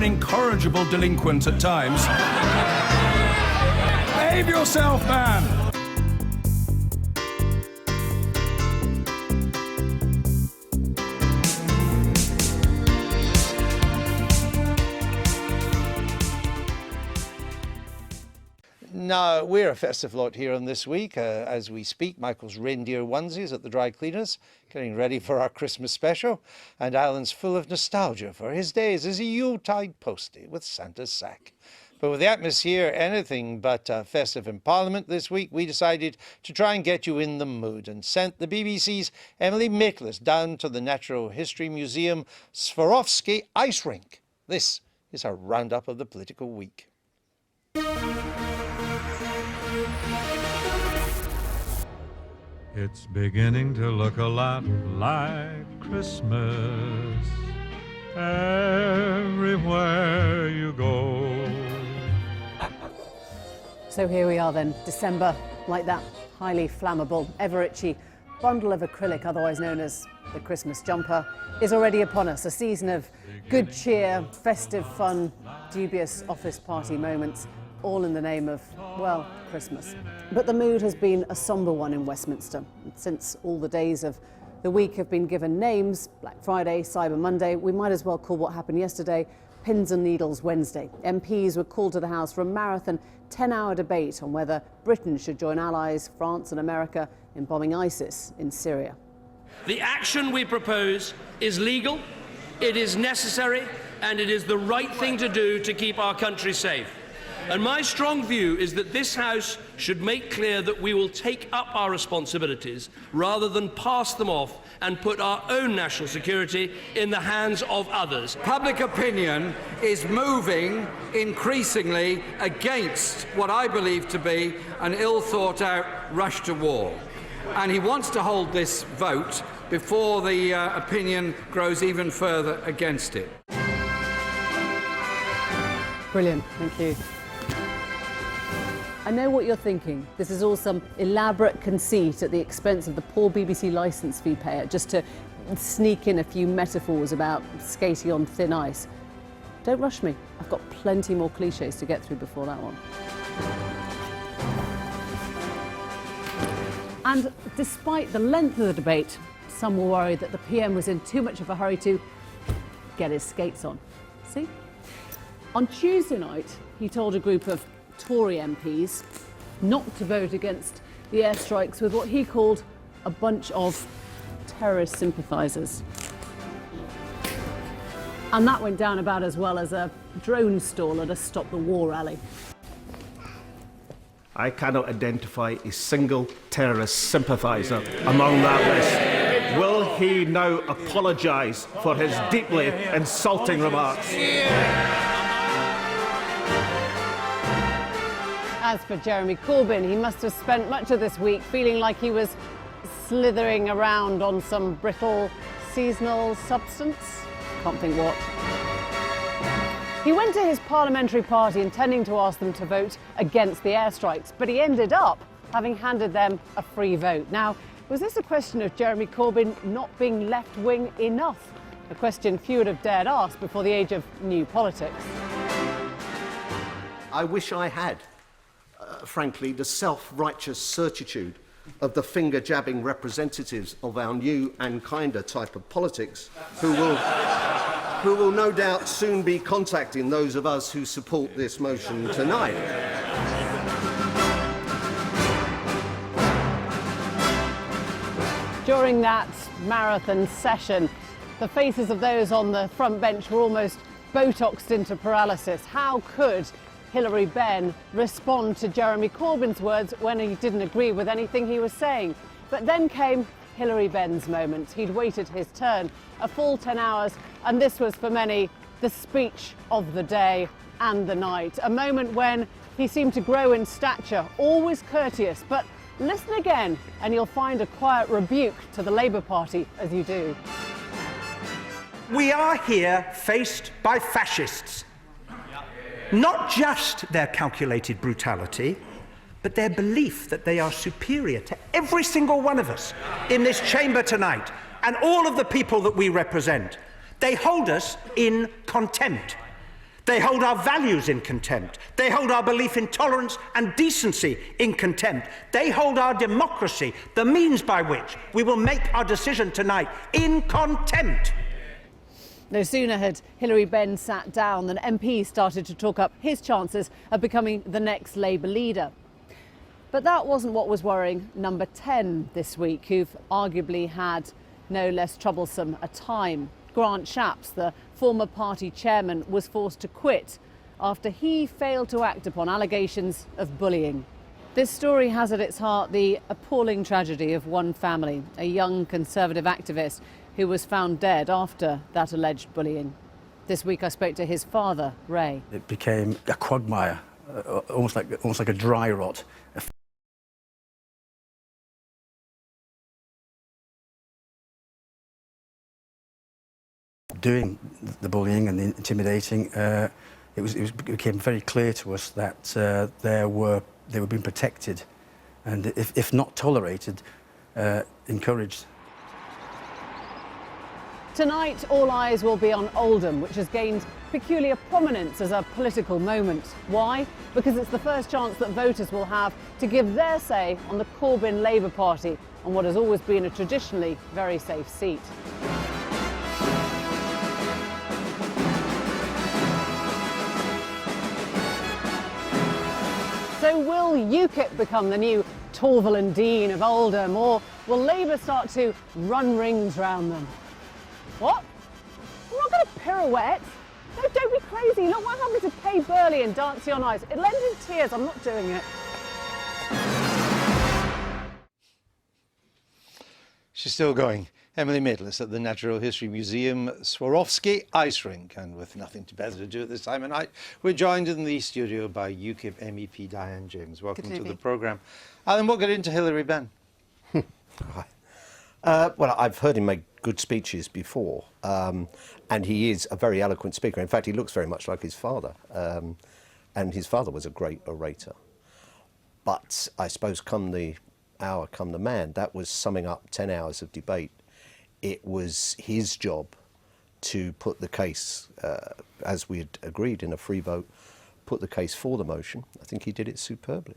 an incorrigible delinquent at times. Behave yourself, man! Now, we're a festive lot here on This Week. As we speak, Michael's reindeer onesies at the dry cleaners, getting ready for our Christmas special. And Alan's full of nostalgia for his days as a Yuletide postie with Santa's sack. But with the atmosphere anything but festive in Parliament this week, we decided to try and get you in the mood and sent the BBC's Emily Maitlis down to the Natural History Museum Swarovski Ice Rink. This is her roundup of the political week. It's beginning to look a lot like Christmas everywhere you go. So here we are then, December, like that highly flammable, ever-itchy bundle of acrylic, otherwise known as the Christmas jumper, is already upon us. A season of good cheer, festive fun, dubious office party moments, all in the name of, well, Christmas. But the mood has been a sombre one in Westminster. Since all the days of the week have been given names, Black Friday, Cyber Monday, we might as well call what happened yesterday Pins and Needles Wednesday. MPs were called to the House for a marathon 10-hour debate on whether Britain should join allies, France and America, in bombing ISIS in Syria. The action we propose is legal, it is necessary, and it is the right thing to do to keep our country safe. And my strong view is that this House should make clear that we will take up our responsibilities rather than pass them off and put our own national security in the hands of others. Public opinion is moving increasingly against what I believe to be an ill-thought-out rush to war. And he wants to hold this vote before the opinion grows even further against it. Brilliant, thank you. I know what you're thinking. This is all some elaborate conceit at the expense of the poor BBC licence fee payer, just to sneak in a few metaphors about skating on thin ice. Don't rush me. I've got plenty more cliches to get through before that one. And despite the length of the debate, some were worried that the PM was in too much of a hurry to get his skates on. See? On Tuesday night, he told a group of Tory MPs not to vote against the airstrikes with what he called a bunch of terrorist sympathisers. And that went down about as well as a drone stall at a Stop the War rally. I cannot identify a single terrorist sympathiser among that list. Will he now apologise for his deeply insulting remarks? As for Jeremy Corbyn, he must have spent much of this week feeling like he was slithering around on some brittle seasonal substance. Can't think what. He went to his parliamentary party intending to ask them to vote against the airstrikes, but he ended up having handed them a free vote. Now, was this a question of Jeremy Corbyn not being left-wing enough? A question few would have dared ask before the age of new politics. I wish I had, frankly, the self-righteous certitude of the finger-jabbing representatives of our new and kinder type of politics who will no doubt soon be contacting those of us who support this motion tonight. During that marathon session, the faces of those on the front bench were almost Botoxed into paralysis. How could Hilary Benn respond to Jeremy Corbyn's words when he didn't agree with anything he was saying? But then came Hilary Benn's moment. He'd waited his turn, a full 10 hours, and this was for many the speech of the day and the night. A moment when he seemed to grow in stature, always courteous, but listen again and you'll find a quiet rebuke to the Labour Party as you do. We are here faced by fascists. Not just their calculated brutality, but their belief that they are superior to every single one of us in this chamber tonight and all of the people that we represent. They hold us in contempt. They hold our values in contempt. They hold our belief in tolerance and decency in contempt. They hold our democracy, the means by which we will make our decision tonight, in contempt. No sooner had Hilary Benn sat down than MP started to talk up his chances of becoming the next Labour leader. But that wasn't what was worrying number 10 this week, who've arguably had no less troublesome a time. Grant Shapps, the former party chairman, was forced to quit after he failed to act upon allegations of bullying. This story has at its heart the appalling tragedy of one family, a young Conservative activist who was found dead after that alleged bullying. This week I spoke to his father, Ray. It became a quagmire, almost like a dry rot. Doing the bullying and the intimidating, it became very clear to us that they were being protected, and if not tolerated, encouraged. Tonight, all eyes will be on Oldham, which has gained peculiar prominence as a political moment. Why? Because it's the first chance that voters will have to give their say on the Corbyn Labour Party, on what has always been a traditionally very safe seat. So will UKIP become the new Torval and Dean of Oldham, or will Labour start to run rings round them? What? I'm not going to pirouette. No, don't be crazy. Look what happened to Kay Burley and Dancing on Ice. It'll end in tears. I'm not doing it. She's still going. Emily Maitlis at the Natural History Museum, Swarovski Ice Rink. And with nothing better to do at this time of night, we're joined in the studio by UKIP MEP Diane James. Welcome to the programme. Alan, we'll get into Hilary Benn. Hi. Well, I've heard him make good speeches before, and he is a very eloquent speaker. In fact, he looks very much like his father, and his father was a great orator. But I suppose come the hour, come the man, that was summing up 10 hours of debate. It was his job to put the case, as we had agreed in a free vote, put the case for the motion. I think he did it superbly.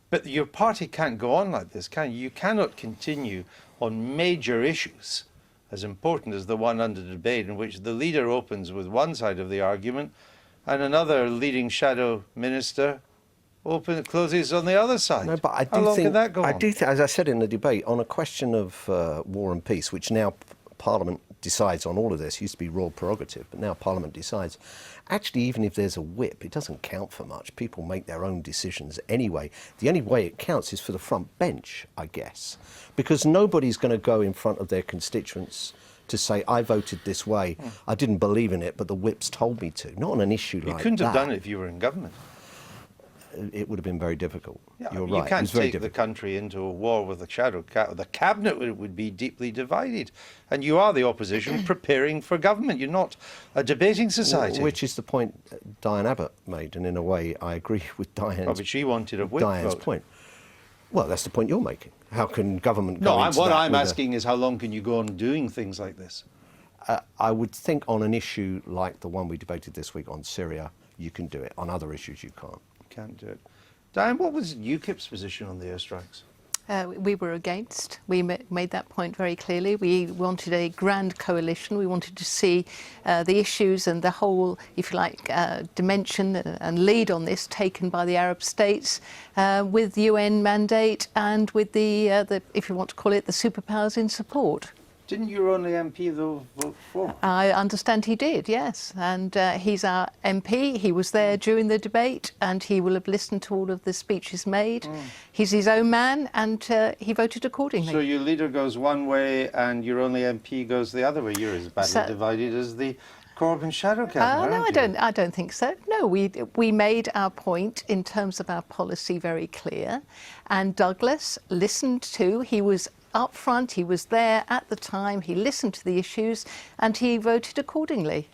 But your party can't go on like this, can you? You cannot continue on major issues as important as the one under debate, in which the leader opens with one side of the argument and another leading shadow minister closes on the other side. No, but I do How long think, can that go on? as I said in the debate, on a question of war and peace, which now Parliament decides on all of this, used to be royal prerogative, but now Parliament decides. Actually, even if there's a whip, it doesn't count for much. People make their own decisions anyway. The only way it counts is for the front bench, I guess, because nobody's going to go in front of their constituents to say, I voted this way, I didn't believe in it, but the whips told me to. Not on an issue like that. You couldn't have done it if you were in government. It would have been very difficult. Yeah, You're you right. can't take the country into a war with the shadow the cabinet would be deeply divided, and you are the opposition preparing for government. You're not a debating society. Which is the point Diane Abbott made, and in a way I agree with But she wanted a whip Diane's vote. point. Well, that's the point you're making. How can government No, go into what that I'm with asking is how long can you go on doing things like this? I would think on an issue like the one we debated this week on Syria, you can do it. On other issues, you can't. Can't do it. Diane, what was UKIP's position on the airstrikes? We were against. We made that point very clearly. We wanted a grand coalition. We wanted to see the issues and the whole, if you like, dimension and lead on this taken by the Arab states with the UN mandate and with the, if you want to call it, the superpowers in support. Didn't your only MP, though, vote for? I understand he did, yes. And he's our MP. He was there during the debate and he will have listened to all of the speeches made. He's his own man and he voted accordingly. So your leader goes one way and your only MP goes the other way. You're as badly divided as the Corbyn shadow cabinet, no, I don't think so. No, we made our point in terms of our policy very clear. And Douglas listened to, he was up front, he was there at the time, he listened to the issues and he voted accordingly.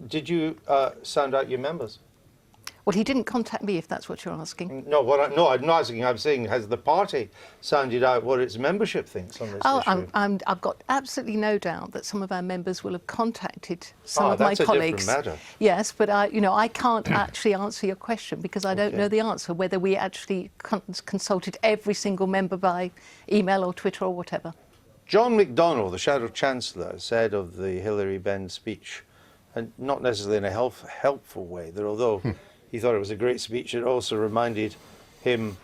Did you sound out your members? Well, he didn't contact me, if that's what you're asking. No, I'm not asking. I'm saying, has the party sounded out what its membership thinks on this issue? I've got absolutely no doubt that some of our members will have contacted some of my that's colleagues. A different matter. Yes, but I can't actually answer your question because I don't know the answer, whether we actually consulted every single member by email or Twitter or whatever. John McDonnell, the Shadow Chancellor, said of the Hilary Benn speech, and not necessarily in a helpful way, that although he thought it was a great speech, it also reminded him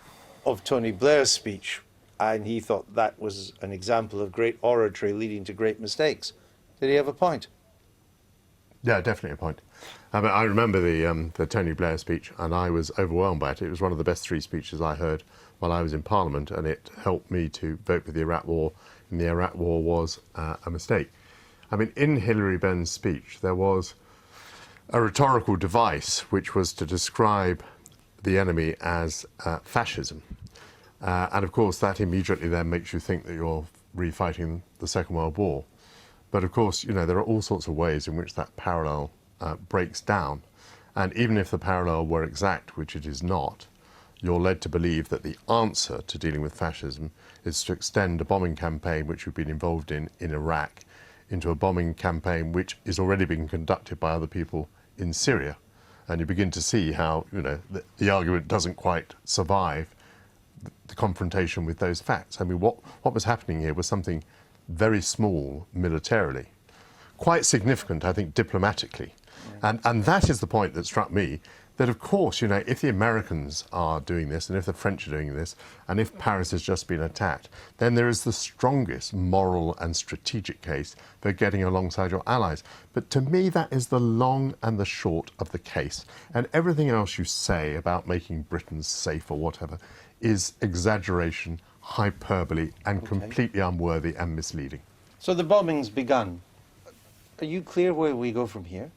of Tony Blair's speech, and he thought that was an example of great oratory leading to great mistakes. Did he have a point? Yeah, definitely a point. I remember the Tony Blair speech, and I was overwhelmed by it. It was one of the best 3 speeches I heard while I was in Parliament, and it helped me to vote for the Iraq War, and the Iraq War was a mistake. I mean, in Hilary Benn's speech, there was a rhetorical device which was to describe the enemy as fascism. And of course, that immediately then makes you think that you're refighting the Second World War. But of course, you know, there are all sorts of ways in which that parallel breaks down. And even if the parallel were exact, which it is not, you're led to believe that the answer to dealing with fascism is to extend a bombing campaign which we've been involved in Iraq into a bombing campaign which is already being conducted by other people in Syria. And you begin to see how, you know, the argument doesn't quite survive the confrontation with those facts. I mean, what was happening here was something very small militarily, quite significant, I think, diplomatically. And that is the point that struck me, that of course, you know, if the Americans are doing this, and if the French are doing this, and if Paris has just been attacked, then there is the strongest moral and strategic case for getting alongside your allies. But to me, that is the long and the short of the case. And everything else you say about making Britain safe or whatever is exaggeration, hyperbole, and completely unworthy and misleading. So the bombing's begun. Are you clear where we go from here?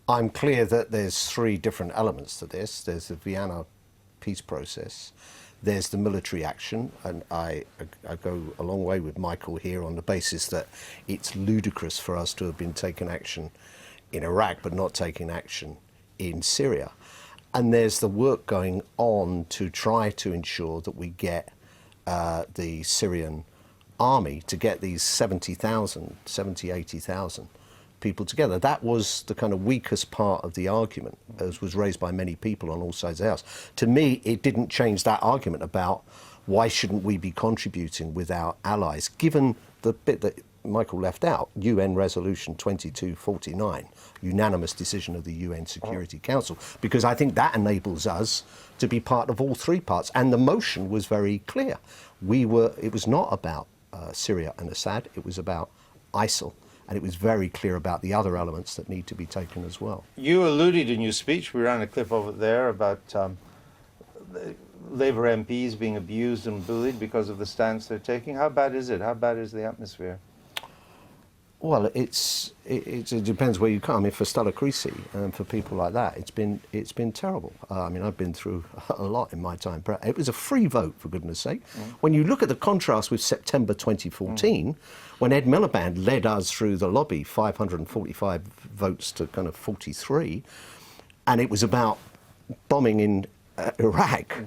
I'm clear that there's 3 different elements to this. There's the Vienna peace process, there's the military action, and I go a long way with Michael here on the basis that it's ludicrous for us to have been taking action in Iraq but not taking action in Syria. And there's the work going on to try to ensure that we get the Syrian army to get these 80,000 people together. That was the kind of weakest part of the argument, as was raised by many people on all sides of the House. To me, it didn't change that argument about why shouldn't we be contributing with our allies, given the bit that Michael left out, UN Resolution 2249, unanimous decision of the UN Security Council, because I think that enables us to be part of all 3 parts. And the motion was very clear. It was not about Syria and Assad, it was about ISIL. And it was very clear about the other elements that need to be taken as well. You alluded in your speech, we ran a clip of it there, about Labour MPs being abused and bullied because of the stance they're taking. How bad is it? How bad is the atmosphere? Well, it depends where you come. I mean, for Stella Creasy and for people like that, it's been terrible. I mean, I've been through a lot in my time. It was a free vote, for goodness sake. When you look at the contrast with September 2014, when Ed Miliband led us through the lobby, 545 votes to kind of 43, and it was about bombing in Iraq.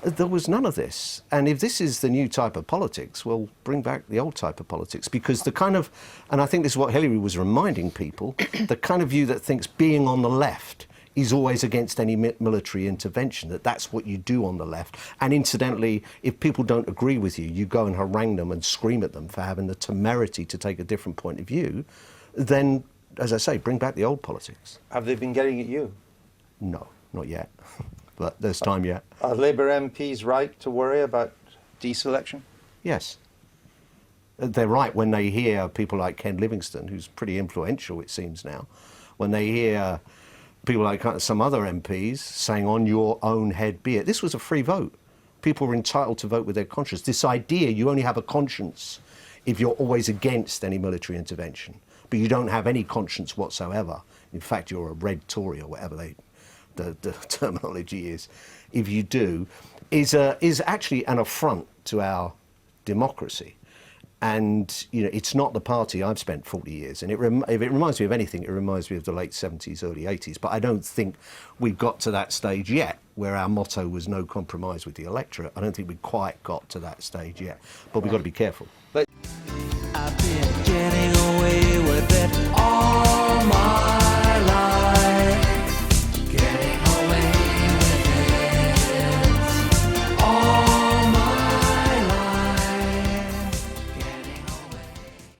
There was none of this. And if this is the new type of politics, well, bring back the old type of politics. Because the kind of, and I think this is what Hilary was reminding people, the kind of view that thinks being on the left is always against any military intervention, that's what you do on the left. And incidentally, if people don't agree with you, you go and harangue them and scream at them for having the temerity to take a different point of view, then, as I say, bring back the old politics. Have they been getting at you? No, not yet. But there's time yet. Are Labour MPs right to worry about deselection? Yes. They're right when they hear people like Ken Livingstone, who's pretty influential, it seems now, when they hear people like some other MPs saying, on your own head be it. This was a free vote. People were entitled to vote with their conscience. This idea you only have a conscience if you're always against any military intervention, but you don't have any conscience whatsoever. In fact, you're a red Tory or whatever the terminology is, if you do, is actually an affront to our democracy. And, you know, it's not the party I've spent 40 years in. If it reminds me of anything, it reminds me of the late 70s, early 80s. But I don't think we've got to that stage yet where our motto was no compromise with the electorate. I don't think we've quite got to that stage yet. But we've got to be careful. But I've been getting